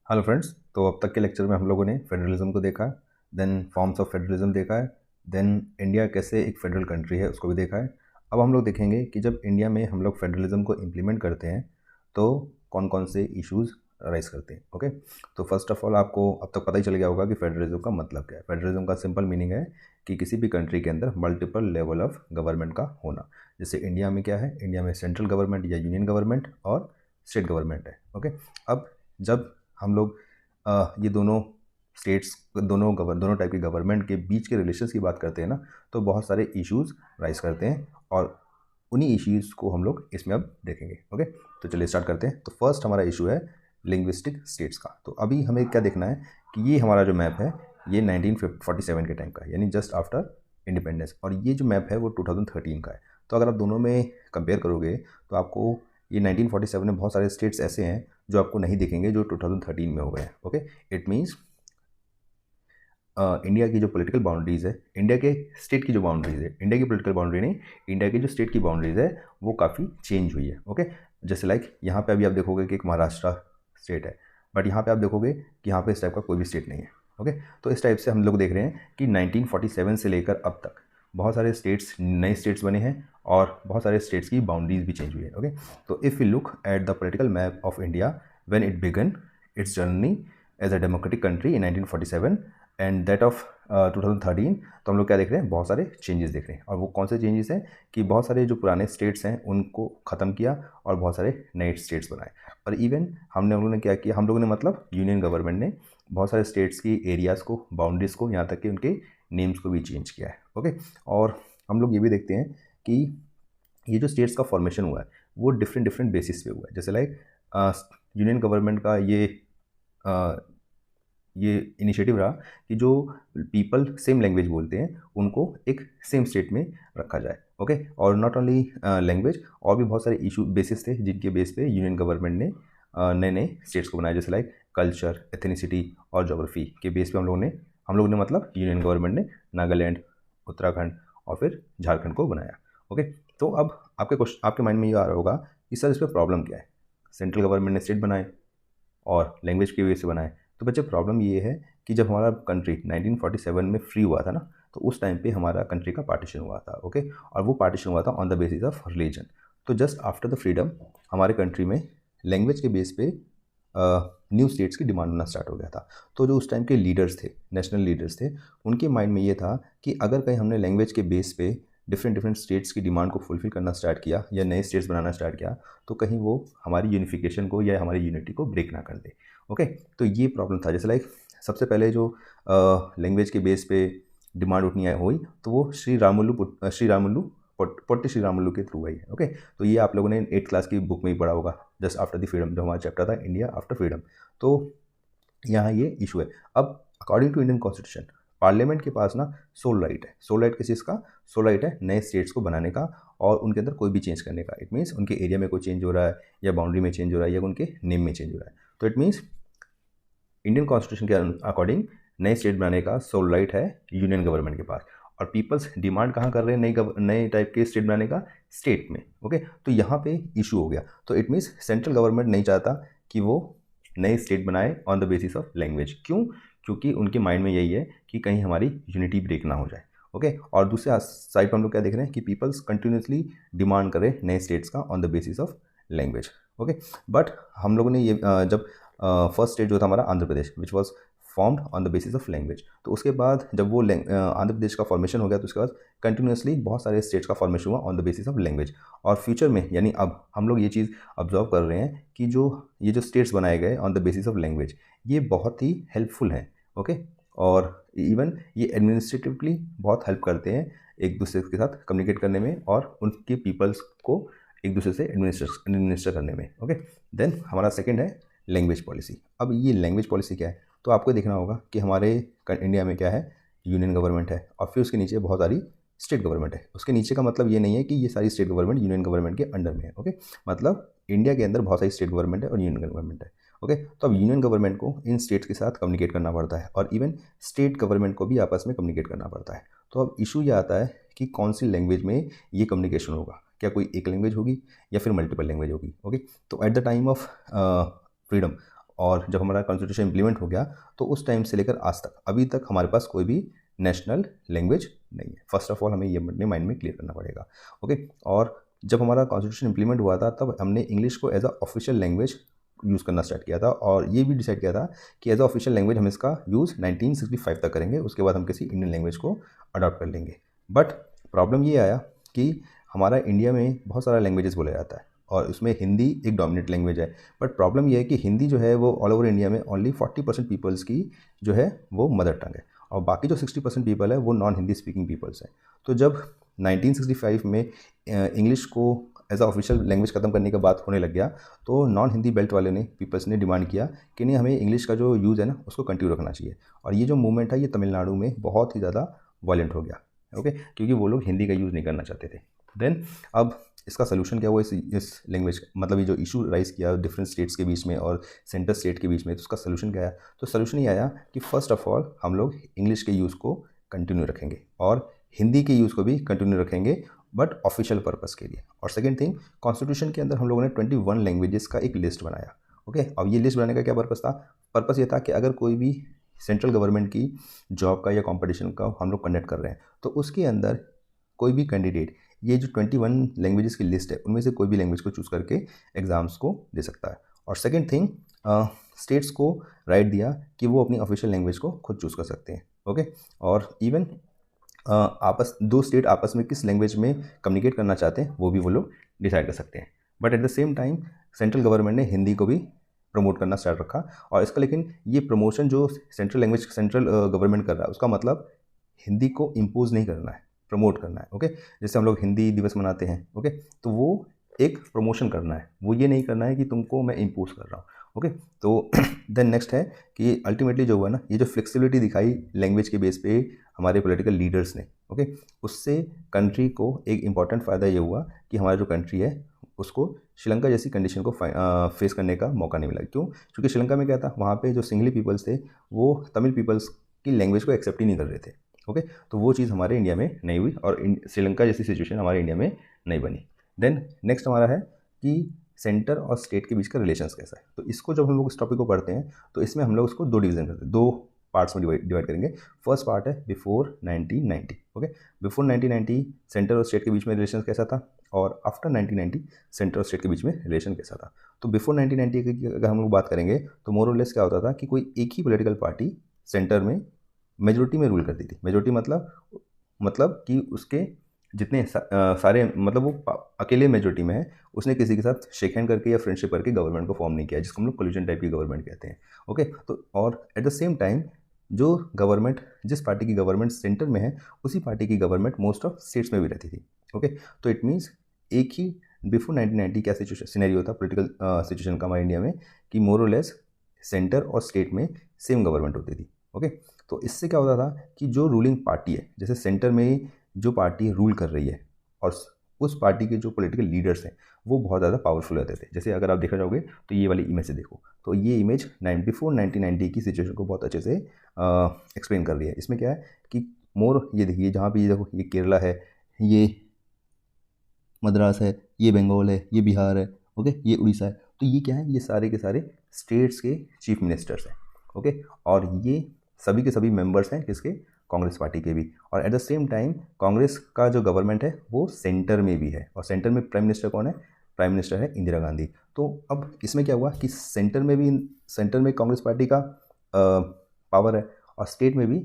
Hello friends. तो अब तक के लेक्चर में हम लोगों ने फेडरलिज्म को देखा है, देन फॉर्म्स ऑफ फेडरलिज्म देखा है, देन इंडिया कैसे एक फेडरल कंट्री है उसको भी देखा है। अब हम लोग देखेंगे कि जब इंडिया में हम लोग फेडरलिज्म को इम्प्लीमेंट करते हैं तो कौन कौन से इश्यूज राइज करते हैं। ओके, तो फर्स्ट ऑफ ऑल आपको अब तक पता ही चल गया होगा कि फेडरलिज्म का मतलब क्या है। फेडरलिज्म का सिंपल मीनिंग है कि किसी भी कंट्री के अंदर मल्टीपल लेवल ऑफ गवर्नमेंट का होना। जैसे इंडिया में क्या है, इंडिया में सेंट्रल गवर्नमेंट या यूनियन गवर्नमेंट और स्टेट गवर्नमेंट है। ओके, अब जब हम लोग ये दोनों स्टेट्स, दोनों टाइप के गवर्नमेंट के बीच के रिलेशंस की बात करते हैं ना, तो बहुत सारे इश्यूज राइज करते हैं और उन्हीं इश्यूज को हम लोग इसमें अब देखेंगे। ओके, तो चलिए स्टार्ट करते हैं। तो फर्स्ट हमारा इशू है लिंग्विस्टिक स्टेट्स का। तो अभी हमें क्या देखना है कि ये हमारा जो मैप है ये 1947 के टाइम का है, यानी जस्ट आफ्टर इंडिपेंडेंस, और ये जो मैप है वो 2013 का है। तो अगर आप दोनों में कंपेयर करोगे तो आपको ये 1947 में बहुत सारे स्टेट्स ऐसे हैं जो आपको नहीं दिखेंगे जो 2013 में हो गए हैं। ओके, इट मीन्स इंडिया की जो पॉलिटिकल बाउंड्रीज है, इंडिया के स्टेट की जो बाउंड्रीज है, इंडिया की पॉलिटिकल बाउंड्री नहीं, इंडिया की जो स्टेट की बाउंड्रीज है वो काफ़ी चेंज हुई है। ओके, जैसे लाइक यहाँ पे अभी आप देखोगे कि एक महाराष्ट्र स्टेट है, बट यहाँ पे आप देखोगे कि यहाँ पे इस टाइप का कोई भी स्टेट नहीं है। ओके, तो इस टाइप से हम लोग देख रहे हैं कि 1947 से लेकर अब तक बहुत सारे स्टेट्स, नए स्टेट्स बने हैं और बहुत सारे स्टेट्स की बाउंड्रीज भी चेंज हुई है। ओके, तो if you look at the political map of India when it began its journey as a democratic country in 1947 and that of 2013, तो हम लोग क्या देख रहे हैं, बहुत सारे चेंजेस देख रहे हैं। और वो कौन से चेंजेस हैं कि बहुत सारे जो पुराने स्टेट्स हैं उनको ख़त्म किया और बहुत सारे नए स्टेट्स बनाए। और इवन हम लोगों ने क्या किया, हम लोगों ने मतलब यूनियन गवर्नमेंट ने बहुत सारे स्टेट्स की एरियाज़ को, बाउंड्रीज़ को, यहाँ तक कि उनके नेम्स को भी चेंज किया है। ओके, और हम लोग ये भी देखते हैं कि ये जो स्टेट्स का फॉर्मेशन हुआ है वो डिफरेंट डिफरेंट बेसिस पे हुआ है। जैसे लाइक यूनियन गवर्नमेंट का ये इनिशिएटिव रहा कि जो पीपल सेम लैंग्वेज बोलते हैं उनको एक सेम स्टेट में रखा जाए। ओके, और नॉट ओनली लैंग्वेज, और भी बहुत सारे इशू बेसिस थे जिनके बेस पे यूनियन गवर्नमेंट ने नए नए स्टेट्स को बनाया। जैसे लाइक कल्चर, एथनिसिटी और जोग्राफी के बेस पे हम लोगों ने मतलब यूनियन गवर्नमेंट ने नागालैंड, उत्तराखंड और फिर झारखंड को बनाया। ओके, तो अब आपके माइंड में ये आ रहा होगा कि सर इस पर प्रॉब्लम क्या है, सेंट्रल गवर्नमेंट ने स्टेट बनाए और लैंग्वेज की वजह से बनाए। तो बच्चे प्रॉब्लम ये है कि जब हमारा कंट्री 1947 में फ्री हुआ था ना, तो उस टाइम पे हमारा कंट्री का पार्टीशन हुआ था। ओके, और वो पार्टीशन हुआ था on the basis of religion. तो जस्ट आफ्टर द फ्रीडम हमारे कंट्री में लैंग्वेज के बेस पे न्यू स्टेट्स की डिमांड होना स्टार्ट हो गया था। तो जो उस टाइम के लीडर्स थे, नेशनल लीडर्स थे, उनके माइंड में ये था कि अगर कहीं हमने लैंग्वेज के बेस पे डिफरेंट डिफरेंट स्टेट्स की डिमांड को फुलफिल करना स्टार्ट किया या नए स्टेट्स बनाना स्टार्ट किया, तो कहीं वो हमारी यूनिफिकेशन को या हमारी यूनिटी को ब्रेक ना कर दे। ओके, तो ये प्रॉब्लम था। जैसे लाइक सबसे पहले जो लैंग्वेज के बेस पे डिमांड उठनी हुई तो वो पोट्टी श्री रामुलु के थ्रू आई है। ओके, तो ये आप लोगों ने 8th क्लास की बुक में ही पढ़ा होगा, जस्ट आफ्टर द फ्रीडम, जो हमारा चैप्टर था इंडिया आफ्टर फ्रीडम। तो यहाँ ये इशू है। अब according to Indian constitution parliament के पास ना सोल राइट है। सोल राइट किस चीज़ का? सोल राइट है नए स्टेट्स को बनाने का और उनके अंदर कोई भी चेंज करने का। इट मीन्स उनके एरिया में कोई चेंज हो रहा है या बाउंड्री में चेंज हो रहा है या उनके नेम में चेंज हो रहा है, तो इट मीन्स इंडियन कॉन्स्टिट्यूशन के अकॉर्डिंग नए स्टेट बनाने का सोल राइट है यूनियन गवर्नमेंट के पास। और पीपल्स डिमांड कहाँ कर रहे हैं नए टाइप के स्टेट बनाने का? स्टेट में। ओके, तो यहाँ पे इशू हो गया। तो इट मीन्स सेंट्रल गवर्नमेंट नहीं चाहता कि वो नए स्टेट बनाए on the basis of language. क्यों? क्योंकि उनके माइंड में यही है कि कहीं हमारी यूनिटी ब्रेक ना हो जाए। ओके, और दूसरे साइड पर हम लोग क्या देख रहे हैं कि पीपल्स कंटिन्यूसली डिमांड कर रहे हैं नए स्टेट्स का on the basis of language. Okay, but हम लोगों ने ये जब फर्स्ट स्टेट जो था हमारा Andhra Pradesh, which was formed on the basis of language, तो उसके बाद जब वो आंध्र प्रदेश का फॉर्मेशन हो गया तो उसके बाद कंटिन्यूसली बहुत सारे स्टेट्स का फॉर्मेशन हुआ on the basis of language. और फ्यूचर में यानी अब हम लोग ये चीज़ ऑब्जर्व कर रहे हैं कि ये जो स्टेट्स बनाए गए on the basis of language ये बहुत ही हेल्पफुल हैं। ओके, और इवन ये एडमिनिस्ट्रेटिवली बहुत हेल्प करते हैं एक दूसरे के साथ कम्युनिकेट करने में और उनके पीपल्स को एक दूसरे से एडमिनिस्टर करने में। ओके, देन हमारा सेकंड है लैंग्वेज पॉलिसी। अब ये लैंग्वेज पॉलिसी क्या है, तो आपको देखना होगा कि हमारे इंडिया में क्या है, यूनियन गवर्नमेंट है और फिर उसके नीचे बहुत सारी स्टेट गवर्नमेंट है। उसके नीचे का मतलब ये नहीं है कि ये सारी स्टेट गवर्नमेंट यूनियन गवर्नमेंट के अंडर में है। ओके, मतलब इंडिया के अंदर बहुत सारी स्टेट गवर्नमेंट है और यूनियन गवर्नमेंट है। ओके, तो अब यूनियन गवर्नमेंट को इन स्टेट्स के साथ कम्युनिकेट करना पड़ता है और इवन स्टेट गवर्नमेंट को भी आपस में कम्युनिकेट करना पड़ता है। तो अब इशू ये आता है कि कौन सी लैंग्वेज में ये कम्युनिकेशन होगा, क्या कोई एक लैंग्वेज होगी या फिर मल्टीपल लैंग्वेज होगी। ओके, तो at the time of freedom और जब हमारा कॉन्स्टिट्यूशन इम्प्लीमेंट हो गया तो उस टाइम से लेकर आज तक अभी तक हमारे पास कोई भी नेशनल लैंग्वेज नहीं है। फर्स्ट ऑफ ऑल हमें ये अपने माइंड में क्लियर करना पड़ेगा। ओके, और जब हमारा कॉन्स्टिट्यूशन इम्प्लीमेंट हुआ था तब हमने इंग्लिश को as a official language use करना स्टार्ट किया था, और ये भी डिसाइड किया था कि एज अ ऑफिशियल लैंग्वेज हम इसका यूज़ 1965 तक करेंगे, उसके बाद हम किसी इंडियन लैंग्वेज को अडॉप्ट कर लेंगे। बट प्रॉब्लम ये आया कि हमारा इंडिया में बहुत सारा लैंग्वेजेस बोला जाता है और उसमें हिंदी एक डोमिनेट लैंग्वेज है। बट प्रॉब्लम ये है कि हिंदी जो है वो ऑल ओवर इंडिया में ओनली 40% पीपल्स की जो है वो मदर टंग है, और बाकी जो 60% पीपल है वो नॉन हिंदी स्पीकिंग पीपल्स हैं। तो जब 1965 में इंग्लिश को एज अ ऑफिशियल लैंग्वेज ख़त्म करने की बात होने लग गया तो नॉन हिंदी बेल्ट वाले ने पीपल्स ने डिमांड किया कि नहीं, हमें इंग्लिश का जो यूज़ है ना उसको कंटिन्यू रखना चाहिए। और ये जो मूवमेंट है ये तमिलनाडु में बहुत ही ज़्यादा वायलेंट हो गया। ओके, क्योंकि वो लोग हिंदी का यूज़ नहीं करना चाहते थे। देन अब इसका सोल्यूशन क्या हुआ, इस लैंग्वेज मतलब ये जो इशू राइज किया डिफरेंट स्टेट्स के बीच में और सेंटर स्टेट के बीच में, तो उसका सोल्यूशन क्या आया? तो सोल्यूशन ये आया कि फर्स्ट ऑफ ऑल हम लोग इंग्लिश के यूज़ को कंटिन्यू रखेंगे और हिंदी के यूज़ को भी कंटिन्यू रखेंगे, बट ऑफिशियल पर्पस के लिए। और सेकेंड थिंग, कॉन्स्टिट्यूशन के अंदर हम लोगों ने 21 लैंग्वेजेस का एक लिस्ट बनाया। ओके, अब ये लिस्ट बनाने का क्या पर्पस था? पर्पस ये था कि अगर कोई भी सेंट्रल गवर्नमेंट की जॉब का या कंपटीशन का हम लोग कंडक्ट कर रहे हैं तो उसके अंदर कोई भी कैंडिडेट ये जो 21 लैंग्वेजेस की लिस्ट है उनमें से कोई भी लैंग्वेज को चूज़ करके एग्ज़ाम्स को दे सकता है। और सेकेंड थिंग, स्टेट्स को राइट दिया कि वो अपनी ऑफिशियल लैंग्वेज को खुद चूज़ कर सकते हैं। ओके, और इवन दो स्टेट आपस में किस लैंग्वेज में कम्युनिकेट करना चाहते हैं वो भी वो लोग डिसाइड कर सकते हैं। But at the same time central government ने हिंदी को भी प्रमोट करना स्टार्ट रखा। और इसका लेकिन ये प्रमोशन जो सेंट्रल गवर्नमेंट कर रहा है उसका मतलब हिंदी को इम्पोज नहीं करना है, प्रमोट करना है। ओके, जैसे हम लोग हिंदी दिवस मनाते हैं, ओके, तो वो एक प्रमोशन करना है, वो ये नहीं करना है कि तुमको मैं इम्पोज कर रहा हूँ। ओके, तो देन नेक्स्ट है कि अल्टीमेटली जो हुआ ना, ये जो फ्लेक्सिबिलिटी दिखाई लैंग्वेज के बेस पे हमारे पॉलिटिकल लीडर्स ने, ओके, उससे कंट्री को एक इम्पॉर्टेंट फ़ायदा ये हुआ कि हमारा जो कंट्री है उसको श्रीलंका जैसी कंडीशन को फेस करने का मौका नहीं मिला। क्यों? क्योंकि श्रीलंका में क्या था, वहाँ पे जो सिंगली पीपल्स थे वो तमिल पीपल्स की लैंग्वेज को एक्सेप्ट ही नहीं कर रहे थे। ओके, तो वो चीज़ हमारे इंडिया में नहीं हुई और श्रीलंका जैसी सिचुएशन हमारे इंडिया में नहीं बनी। देन नेक्स्ट हमारा है कि सेंटर और स्टेट के बीच का रिलेशंस कैसा है। तो इसको जब हम लोग इस टॉपिक को पढ़ते हैं तो इसमें हम लोग उसको दो डिवीज़न करते हैं, दो पार्ट्स में डिवाइड करेंगे। फर्स्ट पार्ट है बिफोर 1990। ओके, बिफोर 1990 सेंटर और स्टेट के बीच में रिलेशन कैसा था, और आफ्टर 1990 सेंटर और स्टेट के बीच में रिलेशन कैसा था। तो बिफोर 1990 की अगर हम लोग बात करेंगे तो मोर और लेस क्या होता था कि कोई एक ही पॉलिटिकल पार्टी सेंटर में मेजोरिटी में रूल करती थी। मेजोरिटी मतलब कि उसके जितने सारे मतलब वो अकेले मेजोरिटी में है, उसने किसी के साथ शेक हैंड करके या फ्रेंडशिप करके गवर्नमेंट को फॉर्म नहीं किया, जिसको हम लोग कोलिजन टाइप की गवर्नमेंट कहते हैं। ओके, तो और एट द सेम टाइम जो गवर्नमेंट, जिस पार्टी की गवर्नमेंट सेंटर में है उसी पार्टी की गवर्नमेंट मोस्ट ऑफ स्टेट्स में भी रहती थी। ओके, तो इट मीन्स एक ही बिफोर 1990 क्या सिचुएशन सिनेरियो था पॉलिटिकल सिचुएशन का हमारे इंडिया में कि मोर और लेस सेंटर और स्टेट में सेम गवर्नमेंट होती थी। ओके, तो इससे क्या होता था कि जो रूलिंग पार्टी है, जैसे सेंटर में जो पार्टी रूल कर रही है और उस पार्टी के जो पॉलिटिकल लीडर्स हैं वो बहुत ज़्यादा पावरफुल रहते थे। जैसे अगर आप देखा जाओगे तो ये वाली इमेज से देखो, तो ये इमेज बिफोर 1990 की सिचुएशन को बहुत अच्छे से एक्सप्लेन कर रही है। इसमें क्या है कि मोर, ये देखिए जहाँ पे ये देखो, ये केरला है, ये मद्रास है, ये बंगाल है, ये बिहार है, ओके, ये उड़ीसा है। तो ये क्या है, ये सारे के सारे स्टेट्स के चीफ मिनिस्टर्स हैं। ओके, और ये सभी के सभी मेंबर्स हैं किसके, कांग्रेस पार्टी के भी। और at the same time Congress का जो गवर्नमेंट है वो सेंटर में भी है, और सेंटर में प्राइम मिनिस्टर कौन है? प्राइम मिनिस्टर है इंदिरा गांधी। तो अब इसमें क्या हुआ कि सेंटर में कांग्रेस पार्टी का पावर है और स्टेट में भी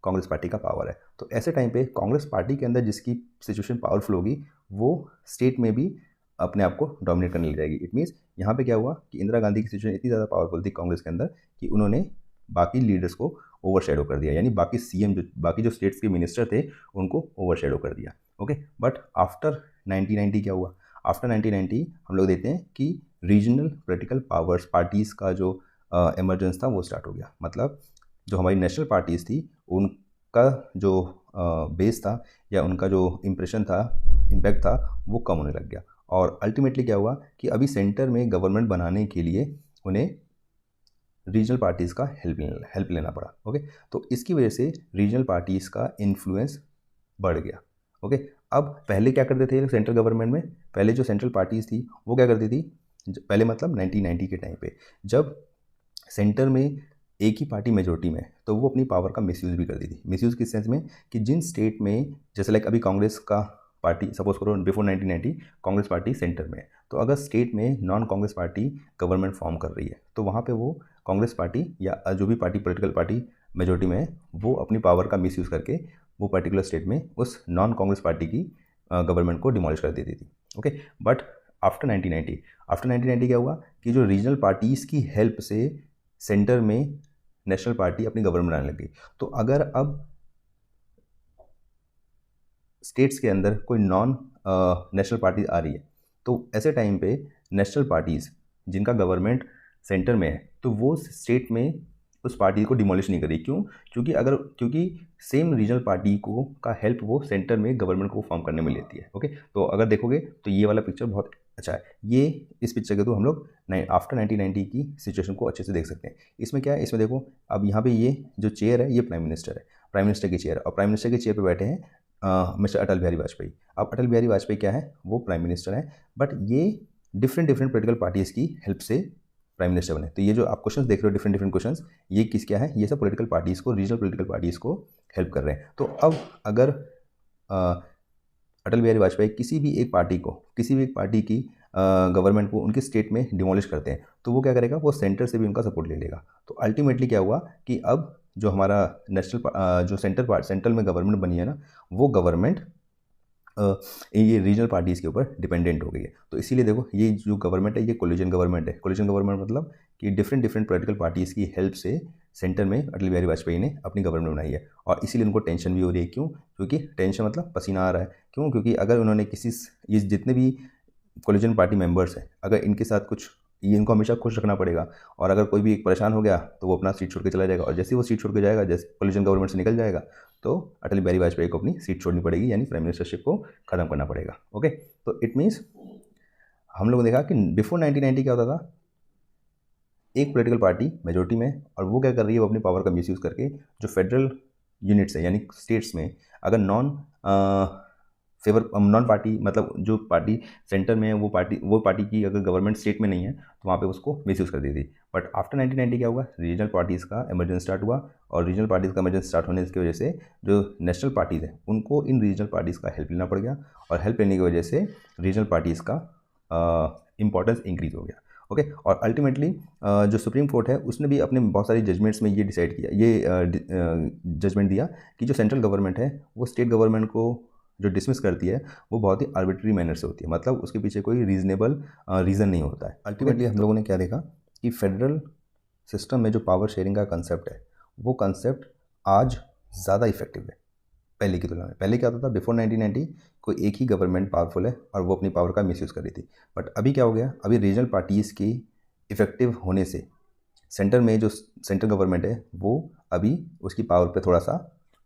कांग्रेस पार्टी का पावर है। तो ऐसे टाइम पे कांग्रेस पार्टी के अंदर जिसकी सिचुएशन पावरफुल होगी वो स्टेट में भी अपने आप को डोमिनेट करने लग जाएगी। इट मीन्स यहाँ पे क्या हुआ कि इंदिरा गांधी की सिचुएशन इतनी ज़्यादा पावरफुल थी कांग्रेस के अंदर कि उन्होंने बाकी लीडर्स को ओवरशैडो कर दिया, यानी बाकी सीएम बाकी जो स्टेट्स के मिनिस्टर थे उनको ओवरशैडो कर दिया। ओके, बट आफ्टर 1990 क्या हुआ? आफ्टर 1990 हम लोग देखते हैं कि रीजनल पॉलिटिकल पावर्स पार्टीज़ का जो एमरजेंस था वो स्टार्ट हो गया। मतलब जो हमारी नेशनल पार्टीज़ थी उनका जो बेस था या उनका जो इम्प्रेशन था, इम्पैक्ट था, वो कम होने लग गया। और अल्टीमेटली क्या हुआ कि अभी सेंटर में गवर्नमेंट बनाने के लिए उन्हें रीजनल पार्टीज़ का हेल्प लेना पड़ा। ओके, तो इसकी वजह से रीजनल पार्टीज़ का इन्फ्लुएंस बढ़ गया। ओके, अब पहले क्या करते थे सेंट्रल गवर्नमेंट में? पहले जो सेंट्रल पार्टीज़ थी वो क्या करती थी, पहले मतलब 1990 के टाइम पे जब सेंटर में एक ही पार्टी मेजोरिटी में, तो वो अपनी पावर का मिसयूज़ भी कर दी थी। मिसयूज़ किस सेंस में कि जिन स्टेट में, जैसे लाइक अभी कांग्रेस का पार्टी, सपोज करो बिफोर 1990 कांग्रेस पार्टी सेंटर में है, तो अगर स्टेट में non Congress party government form कर रही है, तो वहाँ पे वो कांग्रेस पार्टी या जो भी पार्टी पोलिटिकल पार्टी मेजोरिटी में है, वो अपनी पावर का मिसयूज़ करके वो पर्टिकुलर स्टेट में उस नॉन कांग्रेस पार्टी की गवर्नमेंट को डिमोलिश कर देती थी। ओके, बट आफ्टर 1990 क्या हुआ कि जो रीजनल पार्टीज़ की हेल्प से सेंटर में नेशनल पार्टी अपनी गवर्नमेंट बनाने लगी। तो अगर अब स्टेट्स के अंदर कोई नॉन नेशनल पार्टी आ रही है, तो ऐसे टाइम पे नेशनल पार्टीज़ जिनका गवर्नमेंट सेंटर में है, तो वो स्टेट में उस पार्टी को डिमोलिश नहीं करी। क्यों? क्योंकि सेम रीजनल पार्टी को का हेल्प वो सेंटर में गवर्नमेंट को फॉर्म करने में लेती है। ओके, तो अगर देखोगे तो ये वाला पिक्चर बहुत अच्छा है। ये इस पिक्चर के थ्रू हम लोग आफ्टर 1990 की सिचुएशन को अच्छे से देख सकते हैं। इसमें क्या है, इसमें देखो अब यहाँ पे ये जो चेयर है ये प्राइम मिनिस्टर है, प्राइम मिनिस्टर की चेयर, और प्राइम मिनिस्टर की चेयर पर बैठे हैं मिस्टर अटल बिहारी वाजपेयी। अब अटल बिहारी वाजपेयी क्या है, वो प्राइम मिनिस्टर हैं, बट ये डिफरेंट पोलिटिकल पार्टीज़ की हेल्प से प्राइम मिनिस्टर बने। तो ये जो आप क्वेश्चंस देख रहे हो डिफरेंट क्वेश्चंस, ये किस क्या है, ये सब पॉलिटिकल पार्टीज़ को, रीजनल पॉलिटिकल पार्टीज़ को हेल्प कर रहे हैं। तो अब अगर अटल बिहारी वाजपेयी किसी भी एक पार्टी की गवर्नमेंट को उनके स्टेट में डिमोलिश करते हैं, तो वो क्या करेगा, वो सेंटर से भी उनका सपोर्ट ले लेगा। तो अल्टीमेटली क्या हुआ कि अब जो हमारा जो सेंट्रल में गवर्नमेंट बनी है ना, वो गवर्नमेंट ये रीजनल पार्टीज़ के ऊपर डिपेंडेंट हो गई है। तो इसीलिए देखो ये जो गवर्नमेंट है ये कोलिजन गवर्नमेंट है। कोलिजन गवर्नमेंट मतलब कि डिफरेंट पॉलिटिकल पार्टीज़ की हेल्प से सेंटर में अटल बिहारी वाजपेयी ने अपनी गवर्नमेंट बनाई है। और इसीलिए उनको टेंशन भी हो रही है। क्यों? क्योंकि टेंशन मतलब पसीना आ रहा है। क्यों? क्योंकि अगर उन्होंने ये जितने भी कोलिजन पार्टी मेंबर्स हैं, अगर इनके साथ कुछ, ये इनको हमेशा खुश रखना पड़ेगा, और अगर कोई भी परेशान हो गया तो वो अपना सीट छोड़ के चला जाएगा, और जैसे ही वो सीट छोड़ के जाएगा, जैसे कोलिजन गवर्नमेंट से निकल जाएगा, तो अटल बिहारी वाजपेयी को अपनी सीट छोड़नी पड़ेगी, यानी प्राइम मिनिस्टरशिप को ख़त्म करना पड़ेगा। ओके, तो इट मीन्स हम लोगों ने देखा कि बिफोर 1990 क्या होता था, एक पॉलिटिकल पार्टी मेजोरिटी में, और वो क्या कर रही है, वो अपनी पावर का मिसयूज़ करके जो फेडरल यूनिट्स है, यानी स्टेट्स में अगर नॉन पार्टी, मतलब जो पार्टी सेंटर में है, वो पार्टी की अगर गवर्नमेंट स्टेट में नहीं है, तो वहाँ पे उसको मिसयूज़ कर दी थी। बट आफ्टर 1990 क्या हुआ, रीजनल पार्टीज़ का इमरजेंस स्टार्ट हुआ, और रीजनल पार्टीज़ का इमरजेंस स्टार्ट होने की वजह से जो नेशनल पार्टीज़ हैं उनको इन रीजनल पार्टीज़ का हेल्प लेना पड़ गया, और हेल्प लेने की वजह से रीजनल पार्टीज़ का इंपॉर्टेंस इंक्रीज़ हो गया। ओके, और अल्टीमेटली जो सुप्रीम कोर्ट है उसने भी अपने बहुत सारी जजमेंट्स में ये डिसाइड किया, ये जजमेंट दिया कि जो सेंट्रल गवर्नमेंट है वो स्टेट गवर्नमेंट को जो डिसमिस करती है वो बहुत ही आर्बिट्री मैनर से होती है, मतलब उसके पीछे कोई रीजनेबल रीज़न नहीं होता है। अल्टीमेटली हम लोगों ने क्या देखा कि फेडरल सिस्टम में जो पावर शेयरिंग का कंसेप्ट है, वो कंसेप्ट आज ज़्यादा इफेक्टिव है पहले की तुलना में। पहले क्या होता था, बिफोर 1990 कोई एक ही गवर्नमेंट पावरफुल है और वो अपनी पावर का मिसयूज़ कर रही थी। बट अभी क्या हो गया, अभी रीजनल पार्टीज़ की इफेक्टिव होने से सेंटर में जो सेंट्रल गवर्नमेंट है वो अभी उसकी पावर पे थोड़ा सा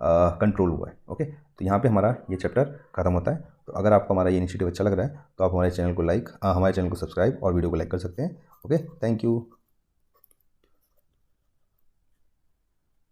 कंट्रोल हुआ है। ओके, तो यहाँ पे हमारा ये चैप्टर खत्म होता है। तो अगर आपको हमारा ये इनिशिएटिव अच्छा लग रहा है तो आप हमारे चैनल को सब्सक्राइब और वीडियो को लाइक कर सकते हैं। Okay, thank you.